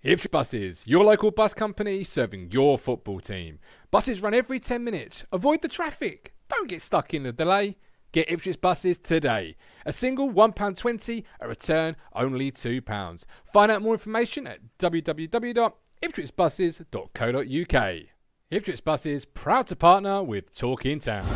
Ipswich Buses, your local bus company serving your football team. Buses run every 10 minutes. Avoid the traffic. Don't get stuck in the delay. Get Ipswich Buses today. A single £1.20, a return only £2. Find out more information at www.ipswichbuses.co.uk. Ipswich Buses, proud to partner with Talking Town.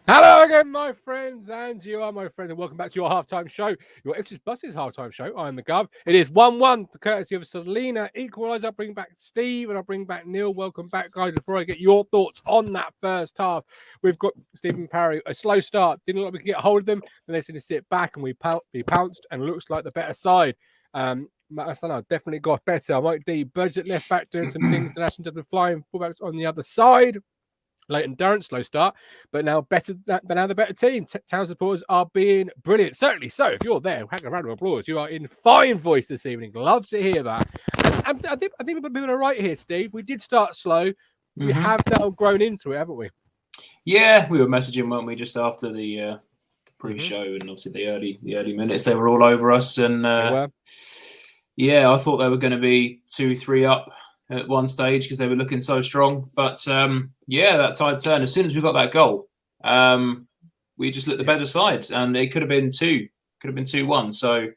Hello again, my friends, and you are my friends, and welcome back to your halftime show, your Ipswich Buses halftime show. I'm the Gov. It is 1-1, courtesy of Selena equaliser. I'll bring back Steve and I'll bring back Neil. Welcome back, guys. Before I get your thoughts on that first half, we've got Stephen Parry. A slow start, didn't look like we could get a hold of them. Then they seemed to sit back and we pounced, and looks like the better side. Matchday definitely got better. Mike D, Burgess at left back doing some things. International just been flying fullbacks on the other side. Leighton Durrant, slow start, but now now the better team. Town supporters are being brilliant. Certainly so. If you're there, hang a round of applause. You are in fine voice this evening. Love to hear that. And I think we've been all right here, Steve. We did start slow. We have now grown into it, haven't we? Yeah, we were messaging, weren't we, just after the pre-show and obviously the early minutes. They were all over us, and yeah, I thought they were going to be 2-3 up at one stage because they were looking so strong. But yeah, that tide turned as soon as we got that goal. We just looked the better side, and it could have been 2-1. So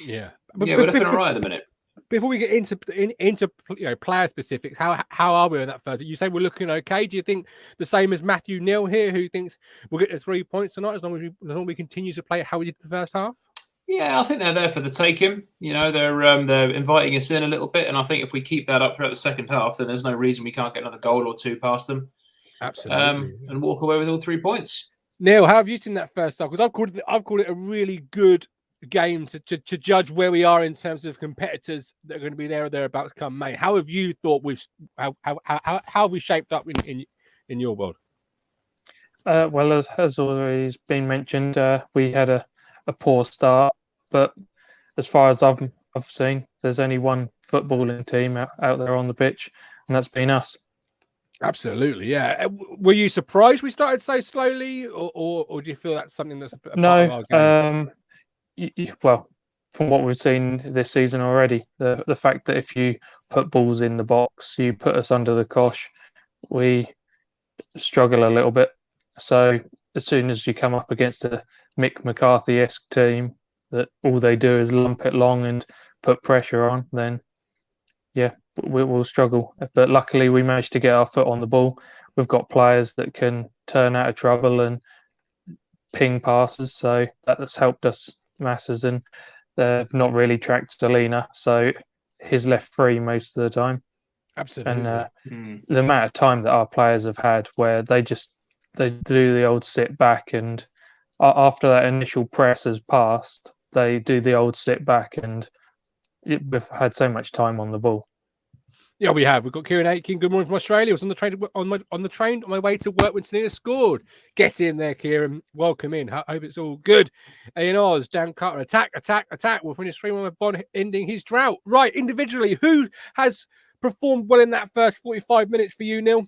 yeah, we're looking all right at the minute. Before we get into player specifics, how are we in that first? You say we're looking okay. Do you think the same as Matthew Neal here, who thinks we'll get the 3 points tonight as long as we continue to play how we did the first half? Yeah, I think they're there for the taking. You know, they're inviting us in a little bit, and I think if we keep that up throughout the second half, then there's no reason we can't get another goal or two past them. Absolutely, and walk away with all 3 points. Neil, how have you seen that first half? Because I've called it a really good game to judge where we are in terms of competitors that are going to be there or thereabouts come May. How have you thought how have we shaped up in your world? Well, as always been mentioned, we had a poor start, but as far as I've seen, there's only one footballing team out there on the pitch, and that's been us. Absolutely, yeah. Were you surprised we started so slowly, or do you feel that's something that's a part of our game? Well, from what we've seen this season already, the fact that if you put balls in the box, you put us under the cosh, we struggle a little bit. So as soon as you come up against a Mick McCarthy-esque team that all they do is lump it long and put pressure on, then yeah, we'll struggle. But luckily we managed to get our foot on the ball. We've got players that can turn out of trouble and ping passes, so that's helped us masses, and they've not really tracked Selena, so he's left free most of the time. Absolutely. And the amount of time that our players have had where they do the old sit back, and after that initial press has passed, they do the old sit back, and we've had so much time on the ball. Yeah, we have. We've got Kieran Aitken. Good morning from Australia. I was on the train on my way to work when Selena scored. Get in there, Kieran. Welcome in. I hope it's all good. Ian Oz, Dan Carter. Attack. We'll finish 3-1 with Bond ending his drought. Right, individually, who has performed well in that first 45 minutes for you, Neil?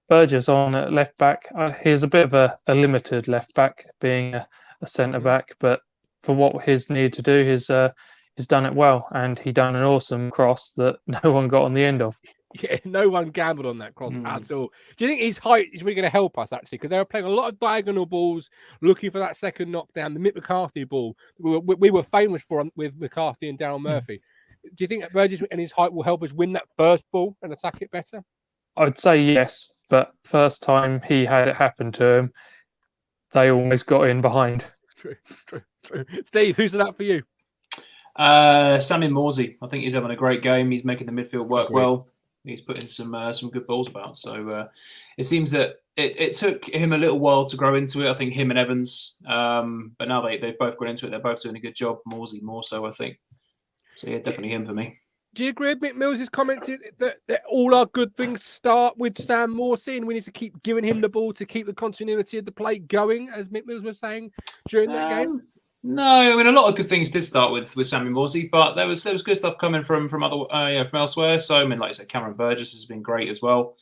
Burgess on at left back. He's a bit of a limited left back, being a centre back, but for what he's needed to do, he's done it well, and he done an awesome cross that no one got on the end of. Yeah, no one gambled on that cross at all. Do you think his height is really going to help us, actually? Because they were playing a lot of diagonal balls, looking for that second knockdown, the Mick McCarthy ball we were famous for with McCarthy and Darryl Murphy. Do you think that Burgess and his height will help us win that first ball and attack it better? I'd say yes, but first time he had it happen to him, they almost got in behind. It's true. Steve, who's that for you? Sammy Morsey, I think he's having a great game. He's making the midfield work well. He's putting some good balls about. So it seems that it took him a little while to grow into it. I think him and Evans, but now they've both got into it. They're both doing a good job. Morsey more so, I think. So yeah, definitely him for me. Do you agree with Mick Mills' comments that all our good things start with Sam Morsey and we need to keep giving him the ball to keep the continuity of the play going, as Mick Mills was saying during that game? No, I mean a lot of good things did start with Sammy Morsey, but there was good stuff coming from other from elsewhere. So I mean, like I said, Cameron Burgess has been great as well,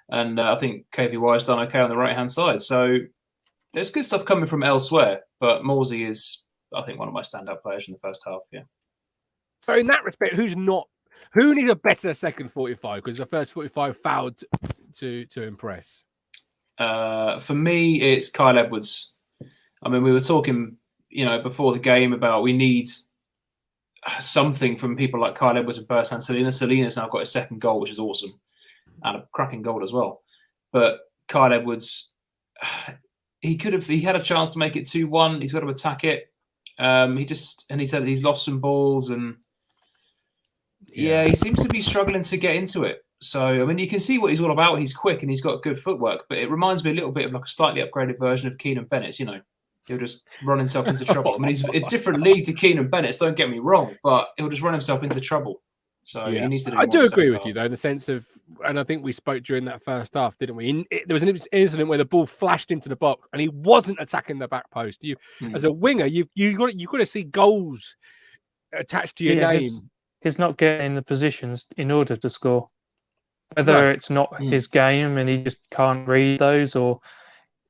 and I think KVY has done okay on the right hand side. So there's good stuff coming from elsewhere, but Morsey is, I think, one of my standout players in the first half. Yeah. So in that respect, who needs a better second 45? Because the first 45 failed to impress. For me, it's Kyle Edwards. I mean, we were talking, before the game about we need something from people like Kyle Edwards and Bersan Selina. Selina's now got his second goal, which is awesome, and a cracking goal as well. But Kyle Edwards, he had a chance to make it 2-1. He's got to attack it. He said he's lost some balls and. Yeah, he seems to be struggling to get into it. So, I mean, you can see what he's all about. He's quick and he's got good footwork, but it reminds me a little bit of like a slightly upgraded version of Keenan Bennett. He'll just run himself into trouble. I mean, he's a different league to Keenan Bennett, don't get me wrong, but he'll just run himself into trouble. So he needs to do more. I do agree with you, though, in the sense of, and I think we spoke during that first half, didn't we? There was an incident where the ball flashed into the box and he wasn't attacking the back post. As a winger, you've got to see goals attached to your name. He's not getting the positions in order to score. Whether it's not his game and he just can't read those, or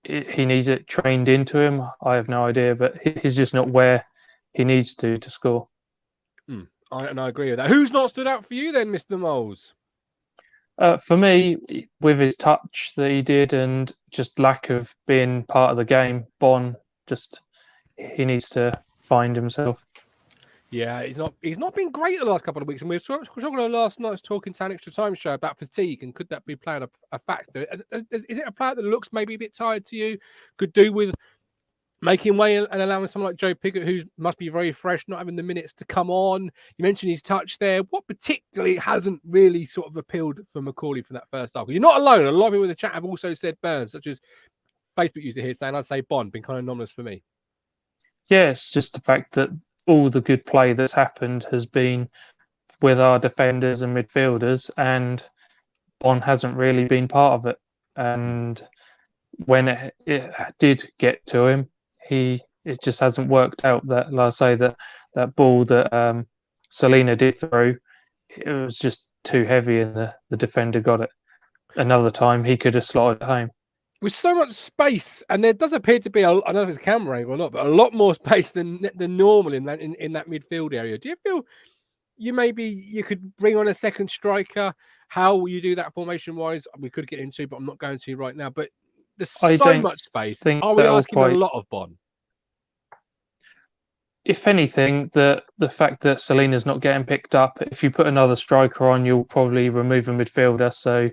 he needs it trained into him, I have no idea. But he's just not where he needs to score. I agree with that. Who's not stood out for you then, Mr. Moles? For me, with his touch that he did and just lack of being part of the game, Bon he needs to find himself. Yeah, he's not been great the last couple of weeks, and we were talking last night's Talking Town Extra Time show about fatigue, and could that be playing a factor? Is it a player that looks maybe a bit tired to you? Could do with making way and allowing someone like Joe Piggott, who must be very fresh, not having the minutes to come on. You mentioned his touch there. What particularly hasn't really sort of appealed for Macaulay from that first half? You're not alone. A lot of people in the chat have also said Burns, such as Facebook user here saying, I'd say Bond, been kind of anomalous for me. Yeah, it's just the fact that all the good play that's happened has been with our defenders and midfielders, and Bon hasn't really been part of it. And when it did get to him, it just hasn't worked out. That, like I say, that ball that Selina did throw, it was just too heavy, and the defender got it. Another time, he could have slotted it home. With so much space, and there does appear to be, I don't know if it's a camera angle or not, but a lot more space than normal in that midfield area. Do you feel you could bring on a second striker? How will you do that formation wise? We could get into, but I'm not going to right now. But there's so much space. Are we asking a lot of Bon? If anything, the fact that Selina's not getting picked up, if you put another striker on, you'll probably remove a midfielder. So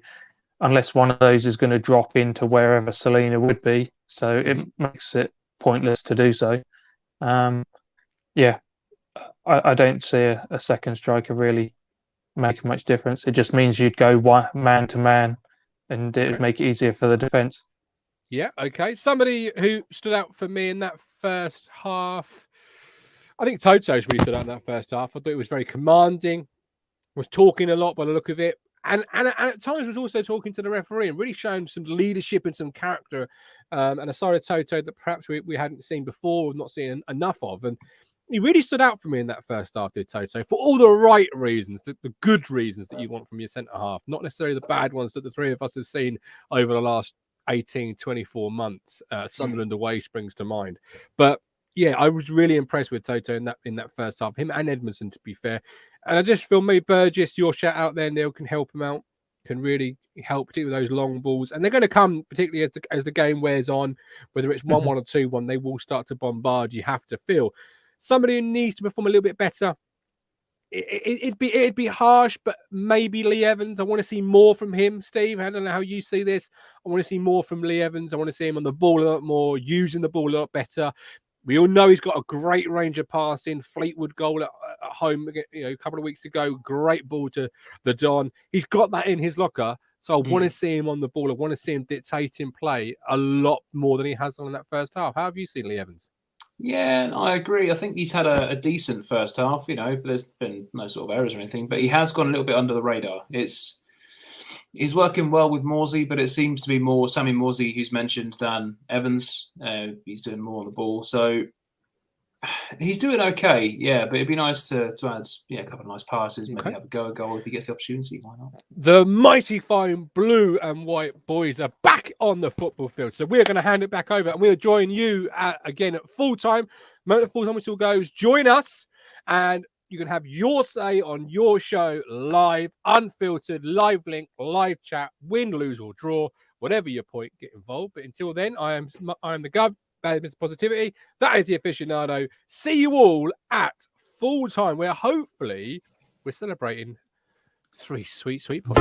unless one of those is going to drop into wherever Selina would be. So it makes it pointless to do so. I don't see a second striker really making much difference. It just means you'd go man to man, and it would make it easier for the defence. Yeah, okay. Somebody who stood out for me in that first half, I think Toto's really stood out in that first half. I thought it was very commanding, was talking a lot by the look of it. And at times was also talking to the referee and really showing some leadership and some character and a side of Toto that perhaps we hadn't seen before or not seen enough of. And he really stood out for me in that first half, did Toto, for all the right reasons, the good reasons that you want from your centre-half, not necessarily the bad ones that the three of us have seen over the last 18, 24 months. Sunderland away springs to mind. But yeah, I was really impressed with Toto in that first half. Him and Edmondson, to be fair. And I just feel maybe Burgess, your shout out there, Neil, can help him out, can really help, particularly with those long balls. And they're going to come, particularly as the game wears on, whether it's 1-1 or 2-1, they will start to bombard. You have to feel. Somebody who needs to perform a little bit better. It'd be harsh, but maybe Lee Evans. I want to see more from him, Steve. I don't know how you see this. I want to see more from Lee Evans. I want to see him on the ball a lot more, using the ball a lot better. We all know he's got a great range of passing. Fleetwood goal at home, a couple of weeks ago. Great ball to the Don. He's got that in his locker. So I want to see him on the ball. I want to see him dictating play a lot more than he has done in that first half. How have you seen Lee Evans? Yeah, I agree. I think he's had a decent first half. There's been no sort of errors or anything, but he has gone a little bit under the radar. He's working well with Morsey, but it seems to be more Sammy Morsey who's mentioned than Evans. He's doing more on the ball. So he's doing okay, yeah, but it'd be nice to add a couple of nice passes, maybe have a goal if he gets the opportunity. Why not? The mighty fine blue and white boys are back on the football field. So we're going to hand it back over and we'll join you again at full time. Moment of full time still goes. Join us and you can have your say on your show live, unfiltered, live link, live chat, win, lose or draw, whatever your point, get involved. But until then, I am the Gov. Mr. Positivity. That is the Aficionado. See you all at full time, where hopefully we're celebrating 3 sweet points.